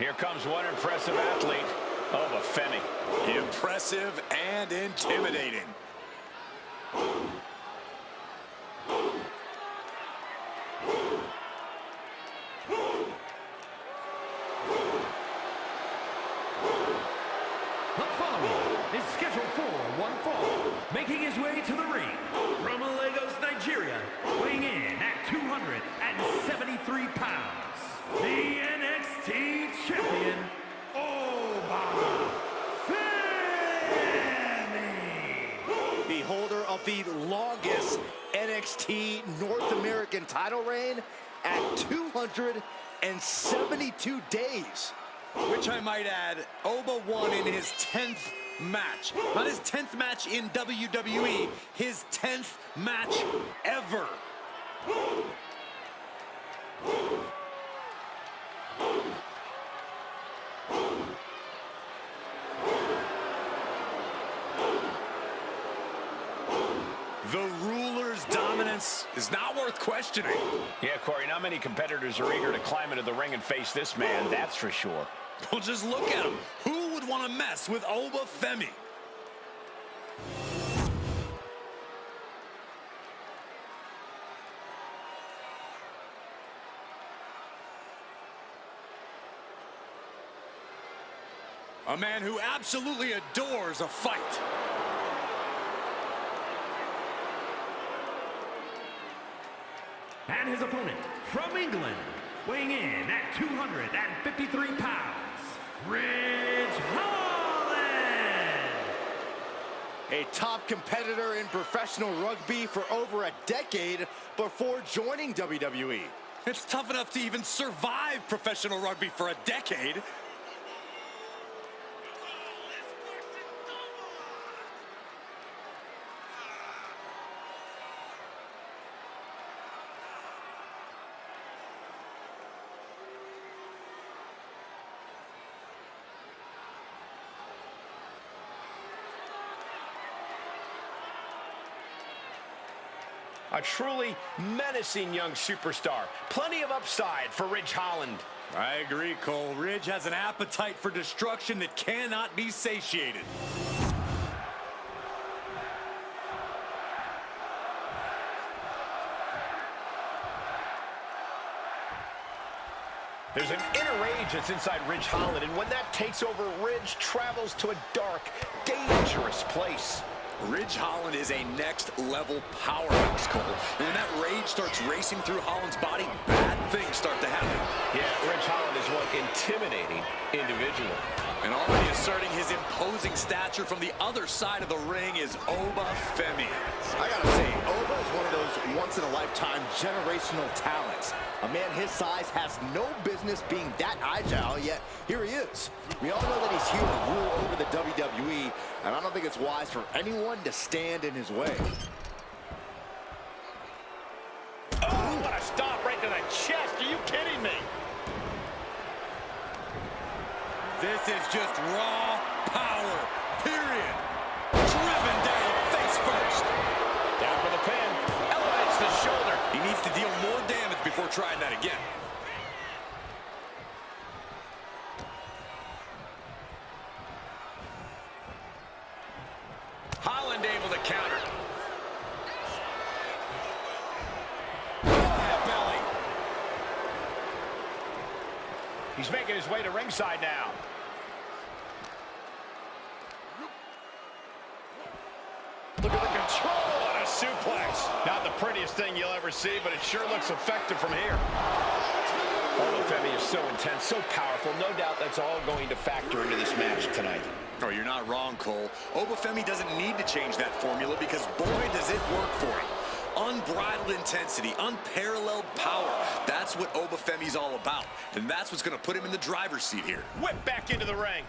Here comes one impressive athlete. Oh, Femi. Impressive and intimidating. The following is scheduled for one fall, making his way to the ring from Lagos, Nigeria, weighing in at 273 pounds, the NXT champion, Oba Femi. The holder of the longest NXT North American title reign at 272 days. Which I might add, Oba won in his 10th match. Not his 10th match in WWE, his 10th match ever. The ruler's dominance is not worth questioning. Yeah, Corey, not many competitors are eager to climb into the ring and face this man, that's for sure. Well, just look at him. Who would want to mess with Oba Femi? A man who absolutely adores a fight. And his opponent from England, weighing in at 253 pounds, Ridge Holland. A top competitor in professional rugby for over a decade before joining WWE. It's tough enough to even survive professional rugby for a decade. A truly menacing young superstar. Plenty of upside for Ridge Holland. I agree, Cole. Ridge has an appetite for destruction that cannot be satiated. There's an inner rage that's inside Ridge Holland, and when that takes over, Ridge travels to a dark, dangerous place. Ridge Holland is a next-level powerhouse, Cole. And when that rage starts racing through Holland's body, bad things start to happen. Yeah, Ridge Holland is one intimidating individual. And already asserting his imposing stature from the other side of the ring is Oba Femi. I gotta say, Oba is one of those once-in-a-lifetime generational talents. A man his size has no business being that agile, yet here he is. We all know that he's here to rule over the WWE, and I don't think it's wise for anyone to stand in his way. Oh, what a stop right to the chest. Are you kidding me? This is just raw power, period. Driven down face first. Down for the pin. Elevates the shoulder. He needs to deal more damage before trying that again. Holland able to counter. Belly. He's making his way to ringside now. Look at the control on a suplex. Not the prettiest thing you'll ever see, but it sure looks effective from here. Oba Femi is so intense, so powerful. No doubt that's all going to factor into this match tonight. Oh, you're not wrong, Cole. Oba Femi doesn't need to change that formula because, boy, does it work for him. Unbridled intensity, unparalleled power. That's what Oba Femi's all about. And that's what's going to put him in the driver's seat here. Whip back into the ring.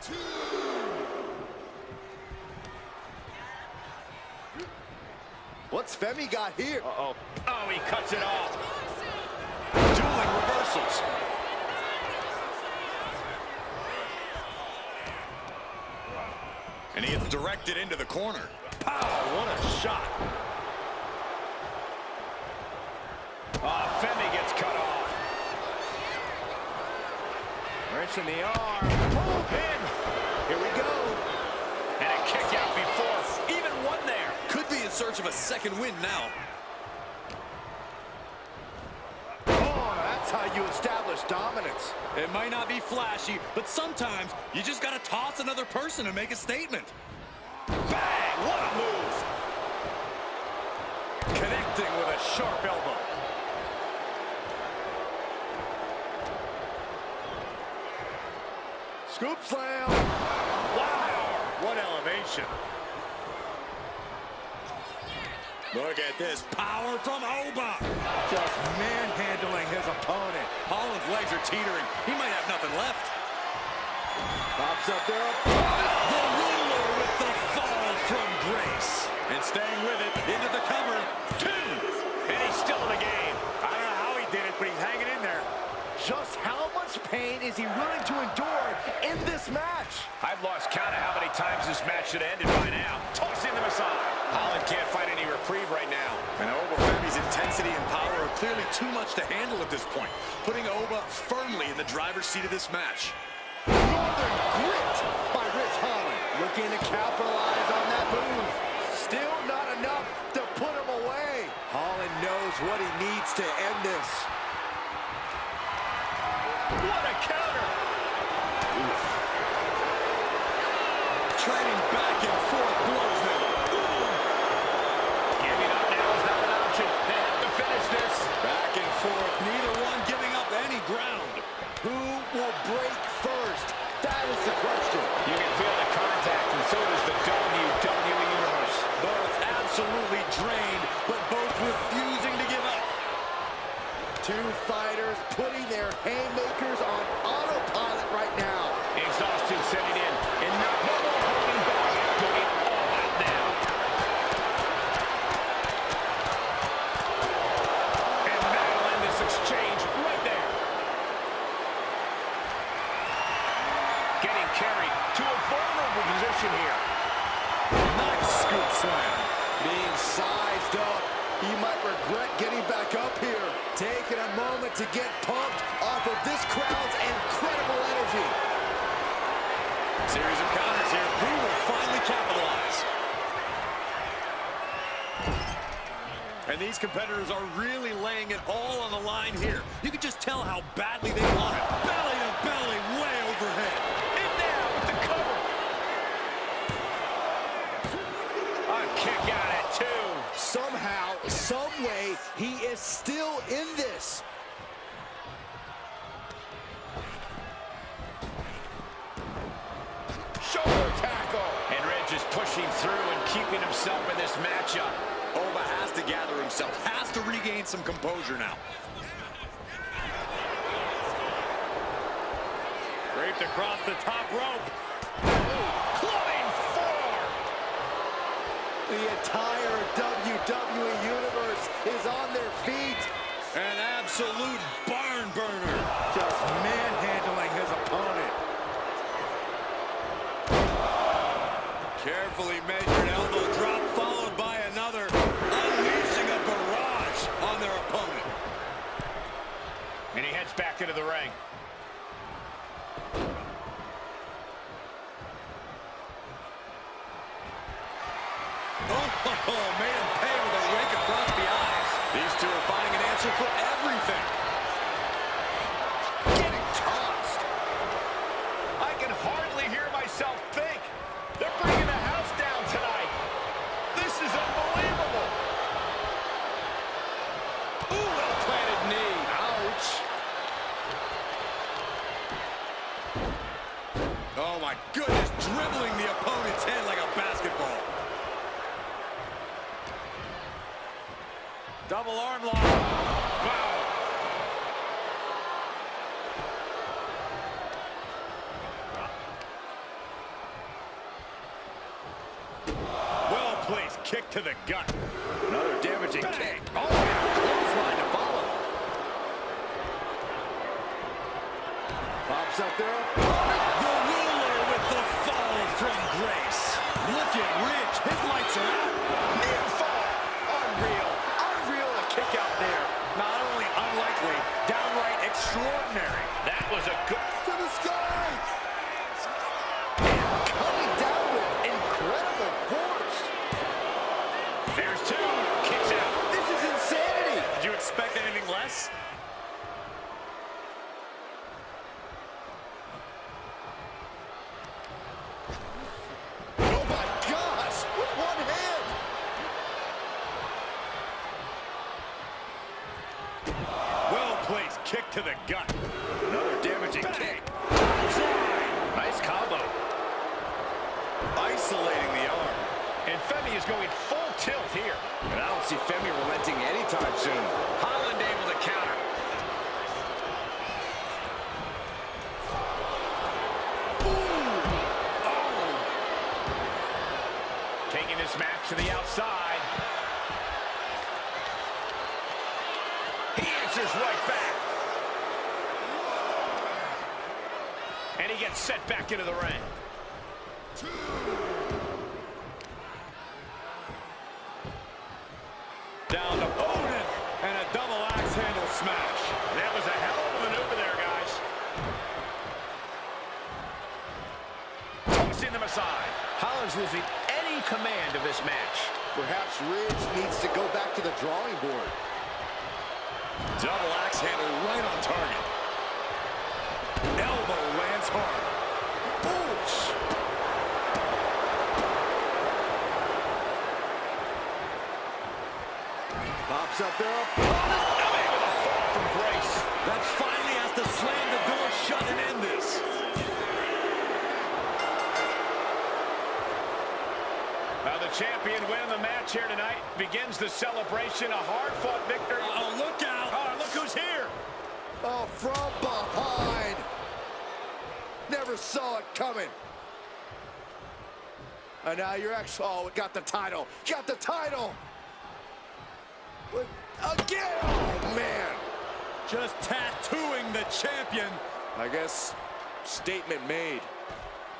What's Femi got here? Uh-oh. Oh, he cuts it off. Dueling reversals. And he gets directed into the corner. Pow, what a shot. Femi gets cut off. Ridge pushing the arm. Boom, pin. Here we go. And a kick out before. Even one there. Could be in search of a second win now. Oh, that's how you establish dominance. It might not be flashy, but sometimes you just got to toss another person and make a statement. Bang! What a move. Connecting with a sharp elbow. Scoop slam. Wow, what elevation. Look at this power from Oba. Just manhandling his opponent. Holland's legs are teetering. He might have nothing left. Pops up there. The ruler with the fall from grace. And staying with it into the cover. 2. And he's still in the game. I don't know how he did it, but he's hanging in there. Just how much pain is he willing to endure in this match? I've lost count of how many times this match should have ended by now. Tossing them aside. Holland can't find any reprieve right now. And Oba Femi's intensity and power are clearly too much to handle at this point, putting Oba firmly in the driver's seat of this match. Northern grit by Rich Holland. Looking to capitalize on that move. Still not enough to put him away. Holland knows what he needs to end this. What a counter. Trading back and forth blows them. Giving up now is not an option. They have to finish this. Back and forth, neither one giving up any ground. Who will break first? That is the question. You can feel the contact, and so does the WWE Universe. Both absolutely drained, but both refusing to give up. Two fighters putting their haymakers on autopilot right now. Exhaustion setting in, and no more holding back. Going all out now. And that'll end this exchange right there. Getting carried to a vulnerable position here. Nice scoop slam. Being sized up. He might regret getting back up here. Taking a moment to get pumped off of this crowd's incredible energy. Series of counters here. Who will finally capitalize? And these competitors are really laying it all on the line here. You can just tell how badly they want it. Belly to belly, way overhead. And now with the cover. A kick out at 2. Somehow, some way, he is still in this. Shoulder tackle. And Ridge is pushing through and keeping himself in this matchup. Oba has to gather himself, has to regain some composure now. Draped across the top rope. Clubbing 4. The entire WWE Universe is on their feet. An absolute barn burner. Just manhandling his opponent. Carefully measured elbow drop followed by another, unleashing a barrage on their opponent. And he heads back into the ring. Oh, made him pay with a rake across the eyes. These two are finding an answer for everything. Getting tossed. I can hardly hear myself think. They're bringing the house down tonight. This is unbelievable. Ooh, well-planted knee. Ouch. Oh, my goodness, dribbling the opponent's head like a basketball. Double arm lock. Wow. Well-placed kick to the gut. Another damaging Bang. kick. Oh, and a clothesline to follow. Pops up there. The ruler with the fall from grace. Look at Ridge. His lights are out. Near fall. Unreal. Unreal a kick out there. Not only unlikely, downright extraordinary. That was a good... To the sky. coming down with incredible force. There's two. Kicks out. This is insanity. Did you expect anything less? Oh my gosh, with one hand. Well-placed kick to the gut. Another damaging kick. Nice combo. Isolating the arm. And Femi is going full tilt here. And I don't see Femi relenting anytime soon. Holland able to counter. Taking this match to the outside. He answers right back. And he gets set back into the ring. Down to Modo and a double axe handle smash. That was a hell of a maneuver there, guys. Tossing them aside. Holland's losing any command of this match. Perhaps Ridge needs to go back to the drawing board. Double axe handle right on target. Elbow lands hard. Oof. Pops up their opponent. Able to fall from grace. That finally has to slam the door shut and end this. Now the champion winning the match here tonight begins the celebration. A hard-fought victory. Oh, look out. Oh, look who's here. Oh, from behind. Never saw it coming. And now you're actually, oh, got the title. Got the title. But again, oh man. Just tattooing the champion. I guess statement made.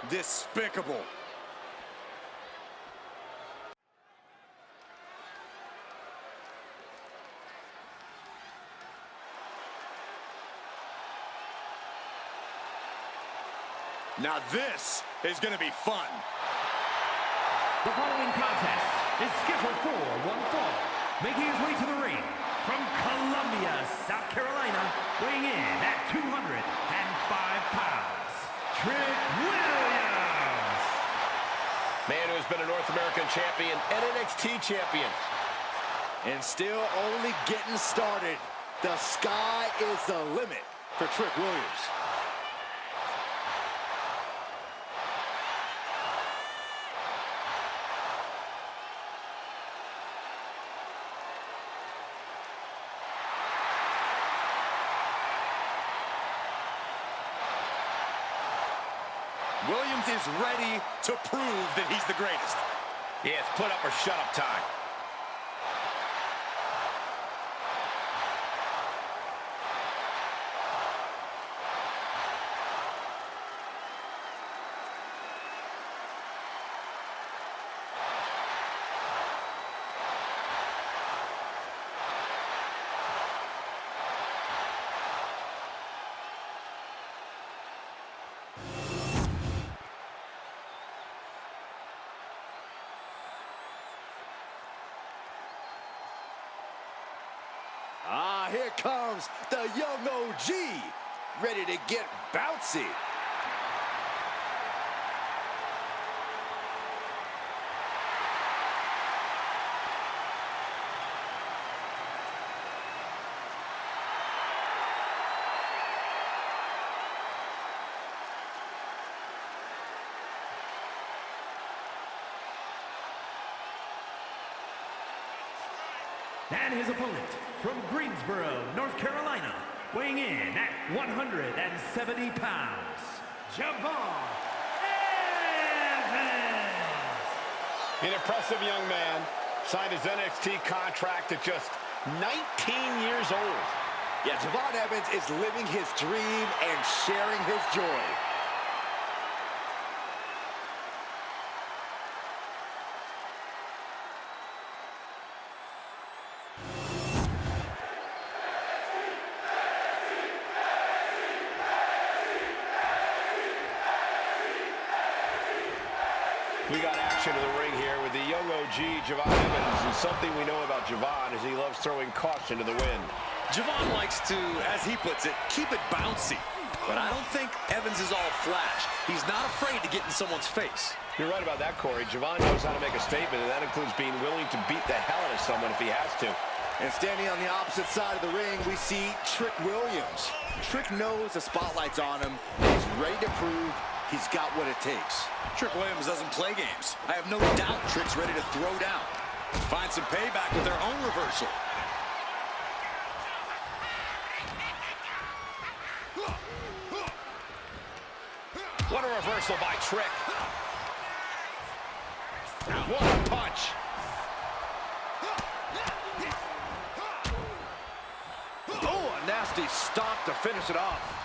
Despicable. Now this is going to be fun. The following contest is scheduled for one fall. Making his way to the ring from Columbia, South Carolina, weighing in at 205 pounds, Trick Williams. Man who has been a North American champion and NXT champion. And still only getting started. The sky is the limit for Trick Williams. Williams is ready to prove that he's the greatest. Yeah, it's put up or shut up time. Ah, here comes the young OG, ready to get bouncy. And his opponent from Greensboro, North Carolina, weighing in at 170 pounds, Javon Evans. An impressive young man signed his NXT contract at just 19 years old. Yeah, Javon Evans is living his dream and sharing his joy. We got action in the ring here with the young OG, Javon Evans. And something we know about Javon is he loves throwing caution to the wind. Javon likes to, as he puts it, keep it bouncy. But I don't think Evans is all flash. He's not afraid to get in someone's face. You're right about that, Corey. Javon knows how to make a statement, and that includes being willing to beat the hell out of someone if he has to. And standing on the opposite side of the ring, we see Trick Williams. Trick knows the spotlight's on him. He's ready to prove he's got what it takes. Trick Williams doesn't play games. I have no doubt Trick's ready to throw down. Find some payback with their own reversal. What a reversal by Trick. What a punch. Oh, a nasty stomp to finish it off.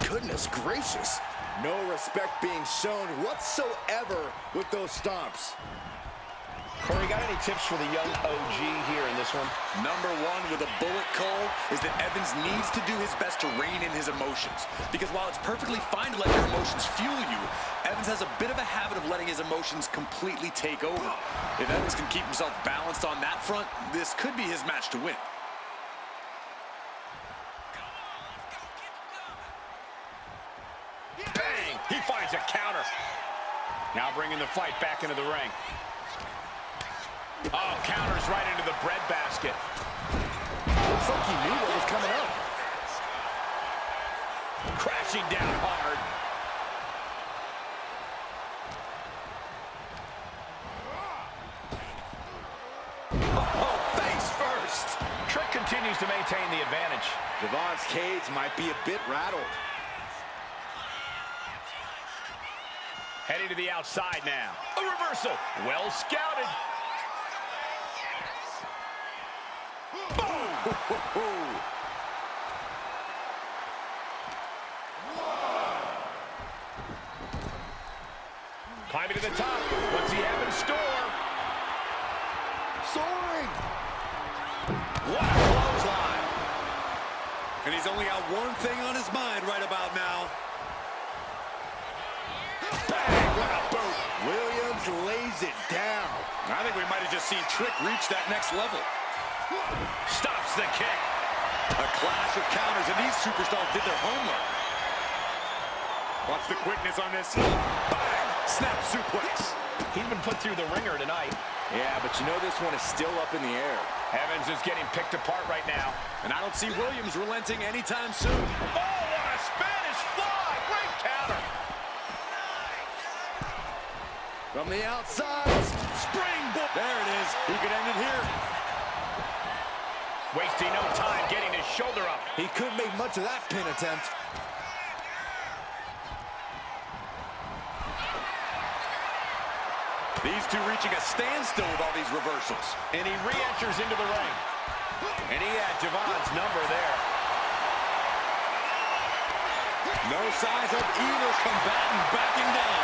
Goodness gracious. No respect being shown whatsoever with those stomps. Corey, got any tips for the young OG here in this one? Number one with a bullet, Cole, is that Evans needs to do his best to rein in his emotions. Because while it's perfectly fine to let your emotions fuel you, Evans has a bit of a habit of letting his emotions completely take over. If Evans can keep himself balanced on that front, this could be his match to win. Bang! He finds a counter. Now bringing the fight back into the ring. Oh, counters right into the breadbasket. Looks like he knew what was coming up. Crashing down hard. Oh, face first. Trick continues to maintain the advantage. Javon's cage might be a bit rattled. Heading to the outside now. A reversal. Well scouted. Climbing to the top. What's he have in store? Soaring! What a clothesline. And he's only got one thing on his mind right about now. Bang! What a boot. Williams lays it down. I think we might have just seen Trick reach that next level. Stops the kick. A clash of counters, and these superstars did their homework. Watch the quickness on this. Bang! Snap suplex. He's been put through the ringer tonight. Yeah, but you know this one is still up in the air. Evans is getting picked apart right now. And I don't see Williams relenting anytime soon. Oh, what a Spanish fly. Great counter. From the outside. Springboard. There it is. He could end it here. Wasting no time getting his shoulder up. He couldn't make much of that pin attempt. These two reaching a standstill with all these reversals. And he re-enters into the ring. And he had Javon's number there. No signs of either combatant backing down.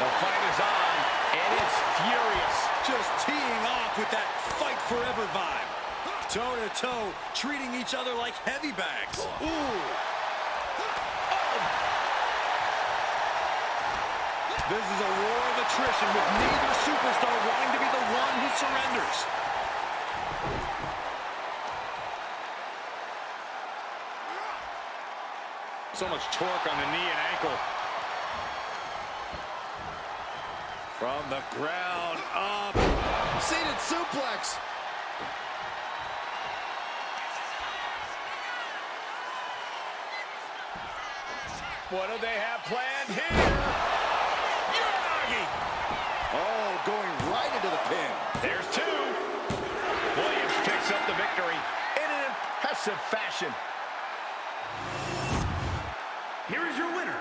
The fight is on, and it's furious. Just teeing off with that fight forever vibe. Toe to toe, treating each other like heavy bags. Ooh. This is a war of attrition with neither superstar wanting to be the one who surrenders. So much torque on the knee and ankle. From the ground up. Seated suplex. What do they have planned here? Oh, going right into the pin. There's two. Williams picks up the victory in an impressive fashion. Here is your winner,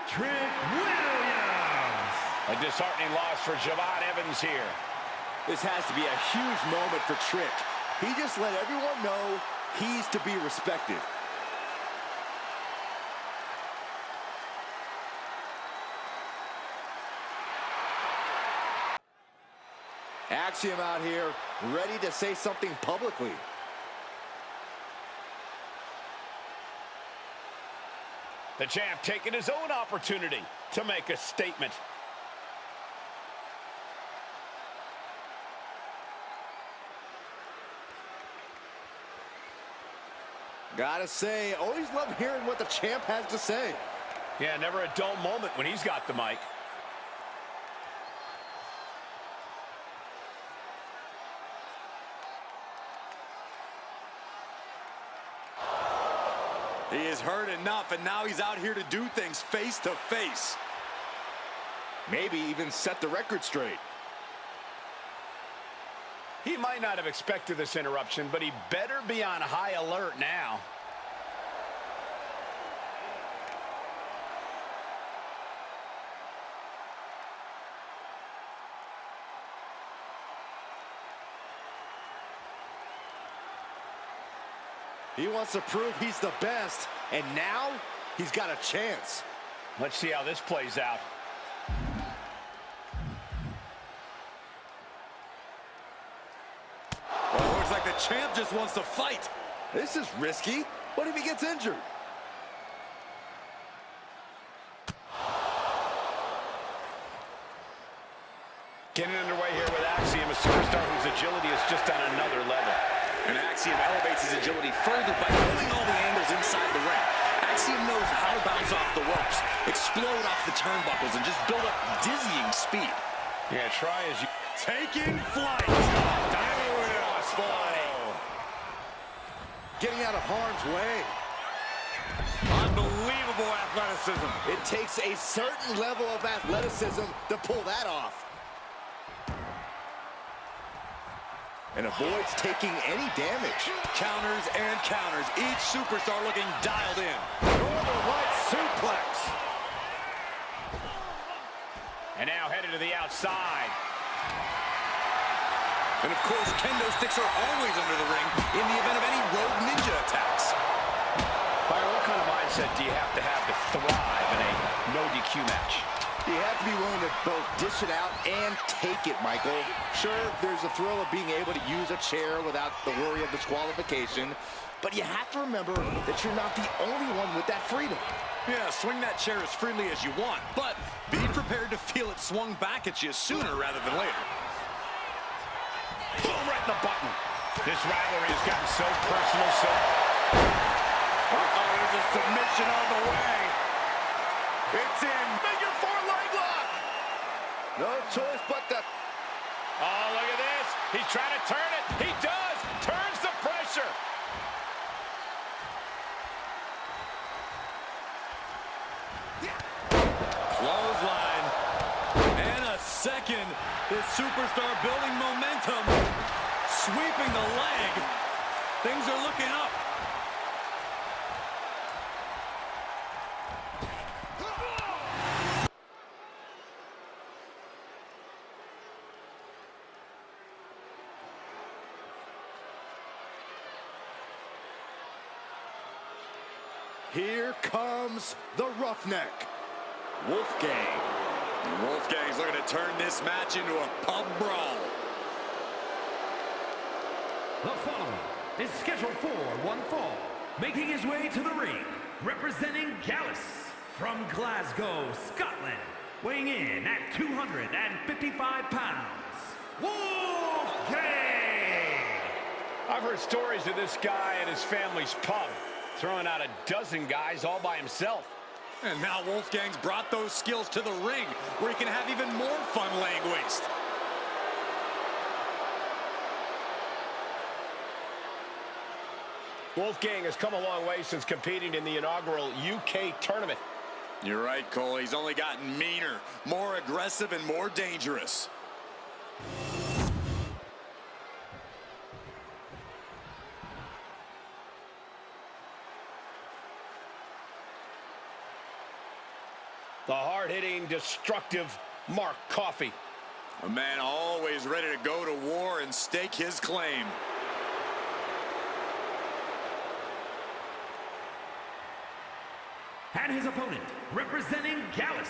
Trick Williams. A disheartening loss for Javon Evans here. This has to be a huge moment for Trick. He just let everyone know he's to be respected. Axiom out here, ready to say something publicly. The champ taking his own opportunity to make a statement. Gotta say, always love hearing what the champ has to say. Yeah, never a dull moment when he's got the mic. He is hurt enough, and now he's out here to do things face to face. Maybe even set the record straight. He might not have expected this interruption, but he better be on high alert now. He wants to prove he's the best, and now he's got a chance. Let's see how this plays out. Well, looks like the champ just wants to fight. This is risky. What if he gets injured? Getting underway here with Axiom, a superstar whose agility is just on another level. And Axiom elevates his agility further by pulling all the angles inside the ring. Axiom knows how to bounce off the ropes, explode off the turnbuckles, and just build up dizzying speed. Yeah, try as you... Taking flight. Getting out of harm's way. Unbelievable athleticism. It takes a certain level of athleticism to pull that off. And avoids taking any damage. Counters and counters. Each superstar looking dialed in. Northern Light suplex. And now headed to the outside. And of course, kendo sticks are always under the ring in the event of any rogue ninja attacks. Byron, what kind of mindset do you have to thrive in a no DQ match? You have to be willing to both dish it out and take it, Michael. Sure, there's the thrill of being able to use a chair without the worry of disqualification, but you have to remember that you're not the only one with that freedom. Yeah, swing that chair as freely as you want, but be prepared to feel it swung back at you sooner rather than later. Boom, right in the button. This rivalry has gotten so personal, so... There's a submission on the way. It's in. Figure four leg lock. No choice but to... Oh, look at this. He's trying to turn it. He does. Turns the pressure. Clothesline. And a second. This superstar building momentum. Sweeping the leg. Things are looking up. Here comes the Roughneck, Wolfgang. Wolfgang's looking to turn this match into a pub brawl. The following is scheduled for one fall. Making his way to the ring, representing Gallus from Glasgow, Scotland. Weighing in at 255 pounds, Wolfgang! I've heard stories of this guy at his family's pub, throwing out a dozen guys all by himself. And now Wolfgang's brought those skills to the ring, where he can have even more fun laying waste. Wolfgang has come a long way since competing in the inaugural UK tournament. You're right, Cole. He's only gotten meaner, more aggressive, and more dangerous. The hard-hitting, destructive Mark Coffey. A man always ready to go to war and stake his claim. And his opponent, representing Gallus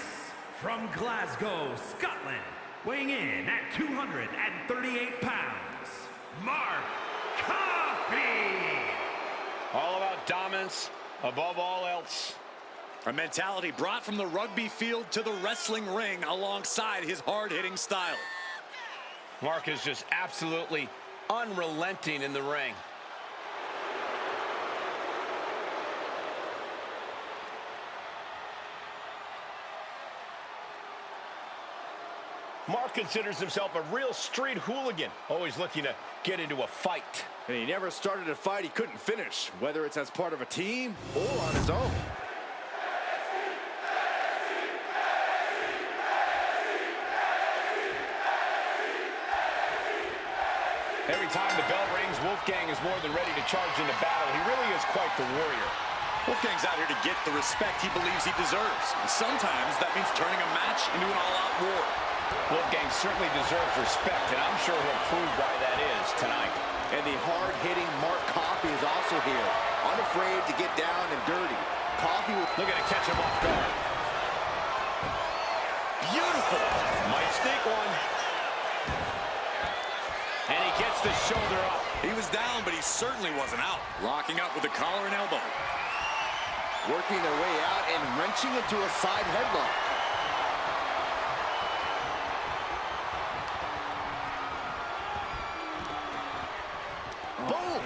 from Glasgow, Scotland, weighing in at 238 pounds, Mark Coffey! All about dominance, above all else. A mentality brought from the rugby field to the wrestling ring alongside his hard-hitting style. Mark is just absolutely unrelenting in the ring. Mark considers himself a real street hooligan, always looking to get into a fight. And he never started a fight he couldn't finish, whether it's as part of a team or on his own. Every time the bell rings, Wolfgang is more than ready to charge into battle. He really is quite the warrior. Wolfgang's out here to get the respect he believes he deserves. And sometimes that means turning a match into an all-out war. Wolfgang certainly deserves respect, and I'm sure he'll prove why that is tonight. And the hard-hitting Mark Coffey is also here, unafraid to get down and dirty. Coffey will... Looking to catch him off guard. Beautiful! Might sneak one. And he gets the shoulder up. He was down, but he certainly wasn't out. Locking up with a collar and elbow. working their way out and wrenching into a side headlock. Boom!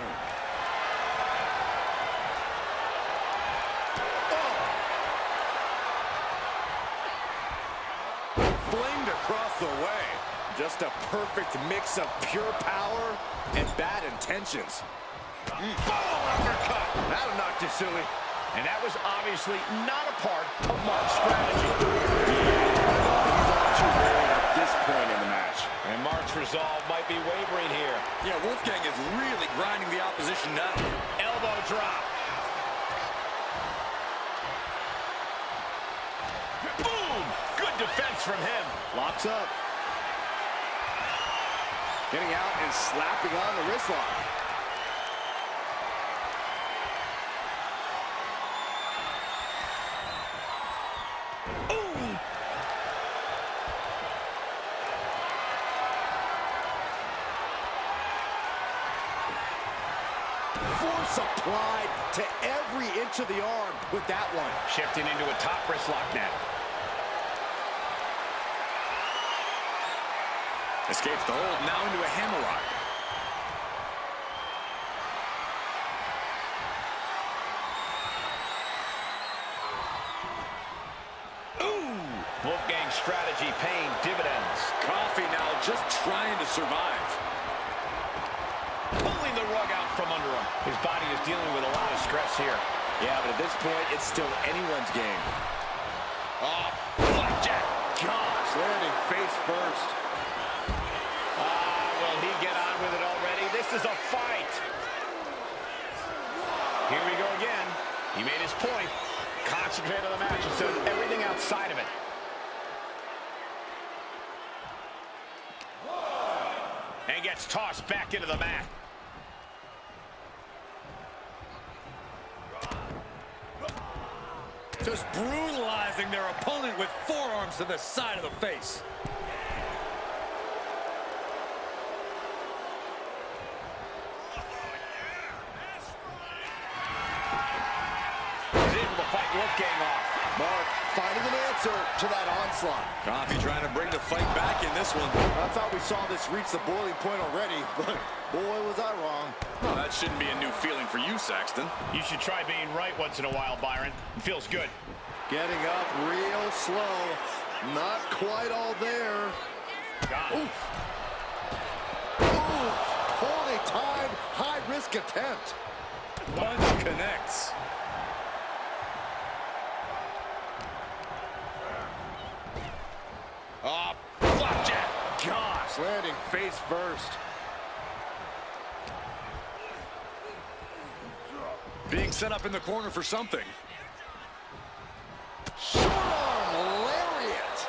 Flamed across the way. Just a perfect mix of pure power and bad intentions. Boom! Uppercut. That'll knock you silly. And that was obviously not a part of Mark's strategy. He's all too worried at this point in the match. And Mark's resolve might be wavering here. Yeah, Wolfgang is really grinding the opposition down. Elbow drop. Boom! Good defense from him. Locks up. Getting out and slapping on the wrist lock. Force applied to every inch of the arm with that one. Shifting into a top wrist lock now. Escapes the hold, now into a hammerlock. Ooh! Wolfgang's strategy paying dividends. Coffey now just trying to survive. Pulling the rug out from under him. His body is dealing with a lot of stress here. Yeah, but at this point, it's still anyone's game. Oh, flapjack. Gosh, landing face first. Will he get on with it already? This is a fight. Here we go again. He made his point. Concentrate on the match instead of everything outside of it. And gets tossed back into the mat. Just brutalizing their opponent with forearms to the side of the face. He's able to fight Wolfgang off. Mark finding an answer to that onslaught. Coffey trying to bring the fight back in this one. I thought we saw this reach the boiling point already, but boy, was I wrong. Well, that shouldn't be a new feeling for you, Saxton. You should try being right once in a while, Byron. It feels good. Getting up real slow. Not quite all there. Oof. Oof. Poorly timed, high-risk attempt. Punch connects. Flapjack. Gosh, landing face first. Being set up in the corner for something. Short arm lariat.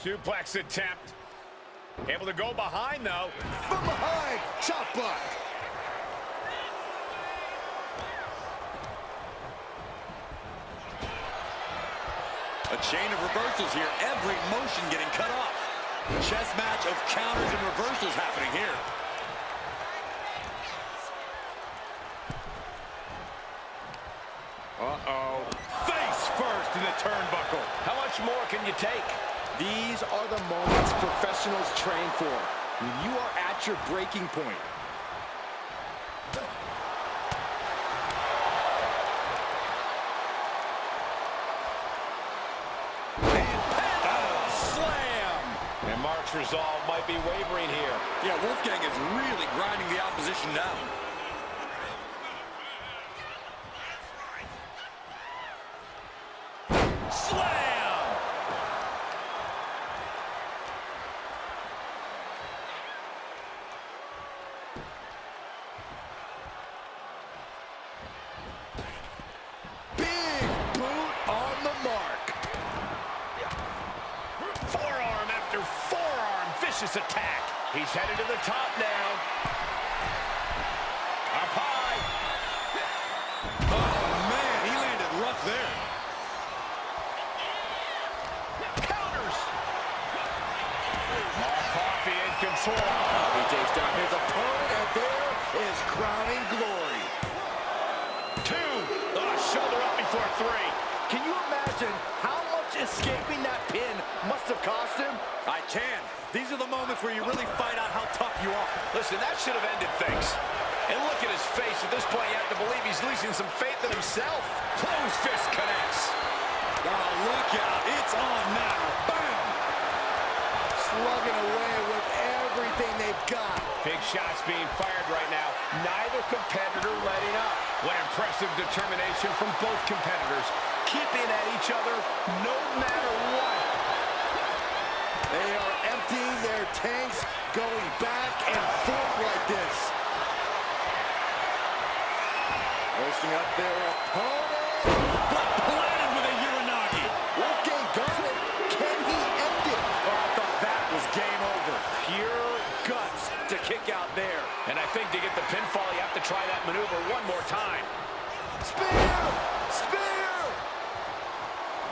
Suplex attempt. Able to go behind, though. From behind, chop block. A chain of reversals here, every motion getting cut off. Chess match of counters and reversals happening here. Uh-oh. Face first in the turnbuckle. How much more can you take? These are the moments professionals train for. When you are at your breaking point. And Mark's resolve might be wavering here. Yeah, Wolfgang is really grinding the opposition down. Slam! Big boot on the mark. Forearm after forearm. Vicious attack. He's headed to the top now. Up high. Oh, man, he landed rough there. Counters. Mark Coffey in control. He takes down his opponent, and there is crowning glory. 2. Shoulder up before 3. Can you imagine how much escaping that pin must have cost him? I can. These are the moments where you really find out how tough you are. Listen, that should have ended things. And look at his face. At this point, you have to believe he's losing some faith in himself. Closed fist connects. Oh, look out. It's on now. Bam! Slugging away with everything they've got. Big shots being fired right now. Neither competitor letting up. What impressive determination from both competitors. Keeping at each other no matter what. They are emptying their tanks, going back and forth like this. Hoisting up their opponent. But planted with a Uranagi. Wolfgang got it. Can he end it? Oh, I thought that was game over. Pure guts to kick out there. And I think to get the pinfall, you have to try that maneuver one more time. Spear! Spear!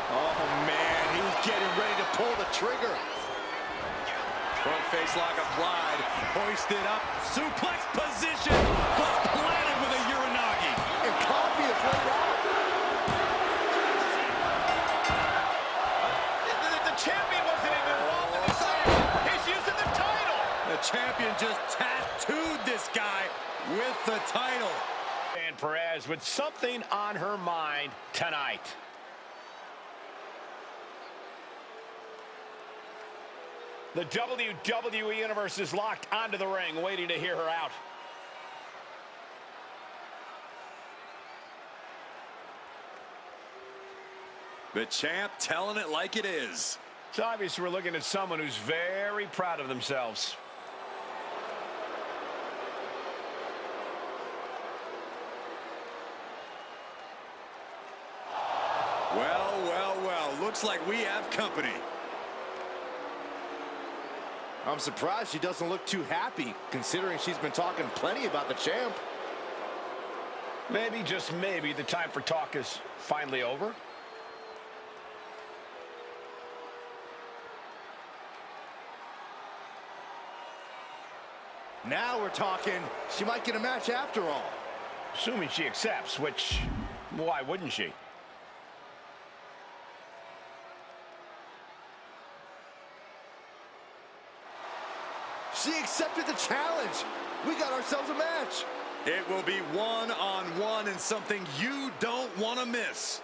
Oh, man, he's getting ready to pull the trigger. Front face lock applied. Hoisted up. Suplex position. But planted with a Uranagi. And Coffey is laid out. The champion wasn't even involved in this match. He's using the title. The champion just tattooed this guy with the title. And Perez with something on her mind tonight. The WWE Universe is locked onto the ring, waiting to hear her out. The champ telling it like it is. It's obvious we're looking at someone who's very proud of themselves. Well, well, well. Looks like we have company. I'm surprised she doesn't look too happy, considering she's been talking plenty about the champ. Maybe, just maybe, the time for talk is finally over. Now we're talking, she might get a match after all. Assuming she accepts, which, why wouldn't she? She accepted the challenge. We got ourselves a match. It will be one-on-one and something you don't want to miss.